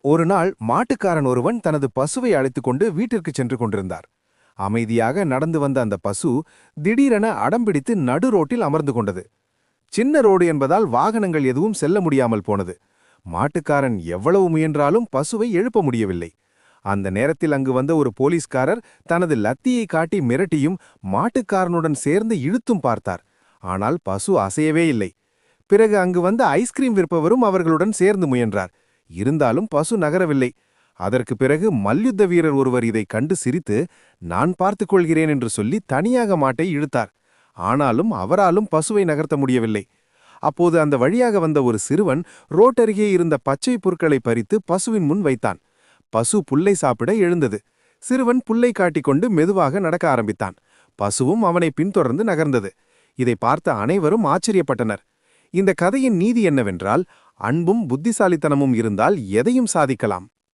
ஒரு நாள் மாட்டுக்காரன் ஒருவன் தனது பசுவை அழைத்துக்கொண்டு வீட்டிற்குச் சென்று கொண்டிருந்தார். அமைதியாக நடந்து வந்த அந்த பசு திடீரென அடம்பிடித்து நடு ரோட்டில் அமர்ந்து கொண்டது. சின்ன ரோடு என்பதால் வாகனங்கள் எதுவும் செல்ல முடியாமல் போனது. மாட்டுக்காரன் எவ்வளவு முயன்றாலும் பசுவை எழுப்ப முடியவில்லை. அந்த நேரத்தில் அங்கு வந்த ஒரு போலீஸ்காரர் தனது லத்தியை காட்டி மிரட்டியும் மாட்டுக்காரனுடன் சேர்ந்து இழுத்தும் பார்த்தார். ஆனால் பசு அசையவே இல்லை. பிறகு அங்கு வந்த ஐஸ்கிரீம் விற்பவரும் அவர்களுடன் சேர்ந்து முயன்றார். இருந்தாலும் பசு நகரவில்லை. அதற்கு பிறகு மல்யுத்த வீரர் ஒருவர் இதை கண்டு சிரித்து, நான் பார்த்துக் கொள்கிறேன் என்று சொல்லி தனியாக மாட்டை இழுத்தார். ஆனாலும் அவராலும் பசுவை நகர்த்த முடியவில்லை. அப்போது அந்த வழியாக வந்த ஒரு சிறுவன் ரோட்டருகே இருந்த பச்சை புற்களை பறித்து பசுவின் முன் வைத்தான். பசு புல்லை சாப்பிட எழுந்தது. சிறுவன் புல்லை காட்டிக்கொண்டு மெதுவாக நடக்க ஆரம்பித்தான். பசுவும் அவனை பின்தொடர்ந்து நகர்ந்தது. இதை பார்த்த அனைவரும் ஆச்சரியப்பட்டனர். இந்த கதையின் நீதி என்னவென்றால், அன்பும் புத்திசாலித்தனமும் இருந்தால் எதையும் சாதிக்கலாம்.